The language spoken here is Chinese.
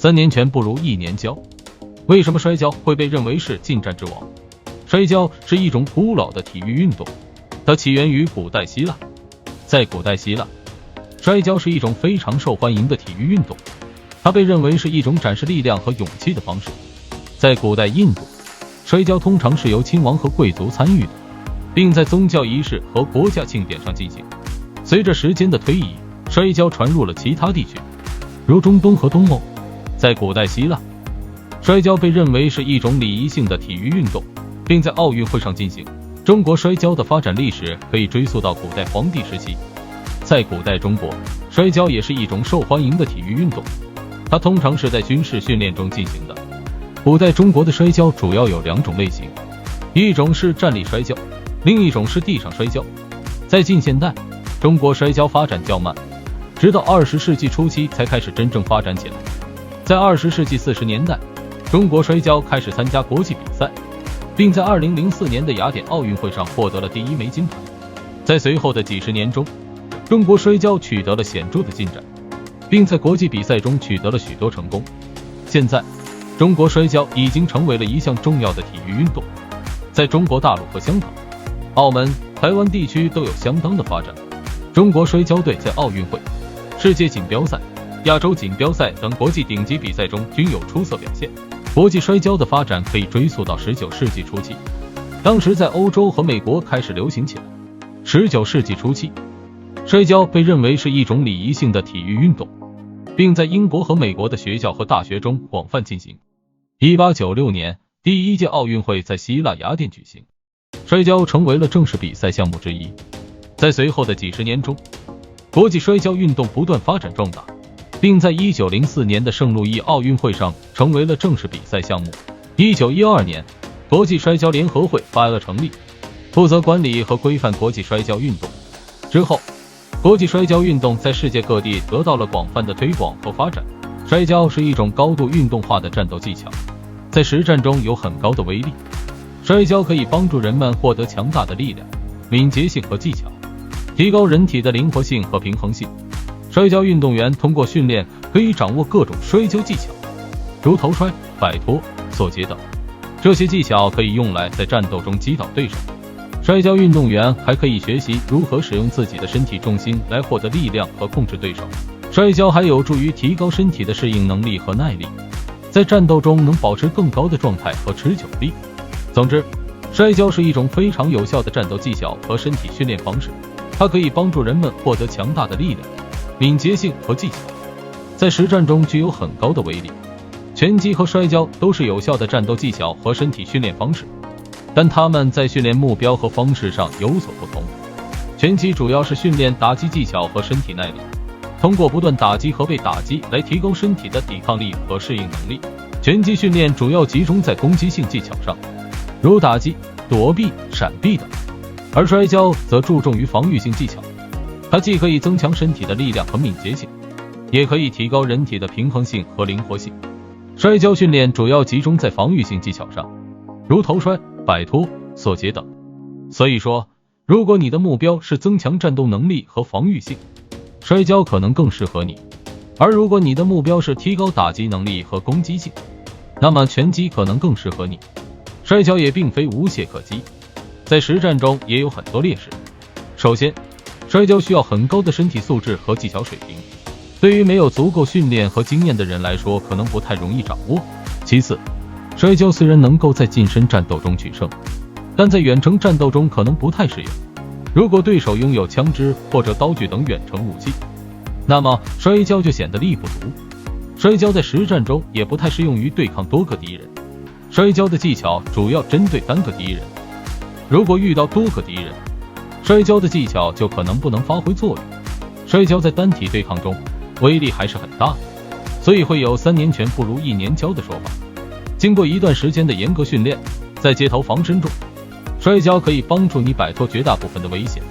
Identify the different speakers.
Speaker 1: 3年拳不如1年教。为什么摔跤会被认为是近战之王？摔跤是一种古老的体育运动，它起源于古代希腊。在古代希腊，摔跤是一种非常受欢迎的体育运动，它被认为是一种展示力量和勇气的方式。在古代印度，摔跤通常是由亲王和贵族参与的，并在宗教仪式和国家庆典上进行。随着时间的推移，摔跤传入了其他地区，如中东和东欧。在古代希腊，摔跤被认为是一种礼仪性的体育运动，并在奥运会上进行。中国摔跤的发展历史可以追溯到古代黄帝时期。在古代中国，摔跤也是一种受欢迎的体育运动，它通常是在军事训练中进行的。古代中国的摔跤主要有2种类型，一种是站立摔跤，另一种是地上摔跤。在近现代，中国摔跤发展较慢，直到20世纪初期才开始真正发展起来。在20世纪40年代，中国摔跤开始参加国际比赛，并在2004年的雅典奥运会上获得了第1枚金牌。在随后的几十年中，中国摔跤取得了显著的进展，并在国际比赛中取得了许多成功。现在，中国摔跤已经成为了一项重要的体育运动，在中国大陆和香港、澳门、台湾地区都有相当的发展。中国摔跤队在奥运会、世界锦标赛、亚洲锦标赛等国际顶级比赛中均有出色表现。国际摔跤的发展可以追溯到19世纪初期，当时在欧洲和美国开始流行起来。19世纪初期，摔跤被认为是一种礼仪性的体育运动，并在英国和美国的学校和大学中广泛进行。1896年，第1届奥运会在希腊雅典举行，摔跤成为了正式比赛项目之一。在随后的几十年中，国际摔跤运动不断发展壮大，并在1904年的圣路易奥运会上成为了正式比赛项目。1912年，国际摔跤联合会发了成立，负责管理和规范国际摔跤运动。之后，国际摔跤运动在世界各地得到了广泛的推广和发展。摔跤是一种高度运动化的战斗技巧，在实战中有很高的威力。摔跤可以帮助人们获得强大的力量、敏捷性和技巧，提高人体的灵活性和平衡性。摔跤运动员通过训练可以掌握各种摔跤技巧，如头摔、摆脱、锁结等。这些技巧可以用来在战斗中击倒对手。摔跤运动员还可以学习如何使用自己的身体重心来获得力量和控制对手。摔跤还有助于提高身体的适应能力和耐力，在战斗中能保持更高的状态和持久力。总之，摔跤是一种非常有效的战斗技巧和身体训练方式，它可以帮助人们获得强大的力量、敏捷性和技巧，在实战中具有很高的威力。拳击和摔跤都是有效的战斗技巧和身体训练方式，但它们在训练目标和方式上有所不同。拳击主要是训练打击技巧和身体耐力，通过不断打击和被打击来提高身体的抵抗力和适应能力。拳击训练主要集中在攻击性技巧上，如打击、躲避、闪避等，而摔跤则注重于防御性技巧。它既可以增强身体的力量和敏捷性，也可以提高人体的平衡性和灵活性。摔跤训练主要集中在防御性技巧上，如头摔、摆脱、锁结等。所以说，如果你的目标是增强战斗能力和防御性，摔跤可能更适合你；而如果你的目标是提高打击能力和攻击性，那么拳击可能更适合你。摔跤也并非无懈可击，在实战中也有很多劣势。首先，摔跤需要很高的身体素质和技巧水平，对于没有足够训练和经验的人来说，可能不太容易掌握。其次，摔跤虽然能够在近身战斗中取胜，但在远程战斗中可能不太适用。如果对手拥有枪支或者刀具等远程武器，那么摔跤就显得力不足。摔跤在实战中也不太适用于对抗多个敌人，摔跤的技巧主要针对单个敌人。如果遇到多个敌人，摔跤的技巧就可能不能发挥作用。摔跤在单体对抗中威力还是很大的，所以会有3年拳不如1年教的说法。经过一段时间的严格训练，在街头防身中，摔跤可以帮助你摆脱绝大部分的危险。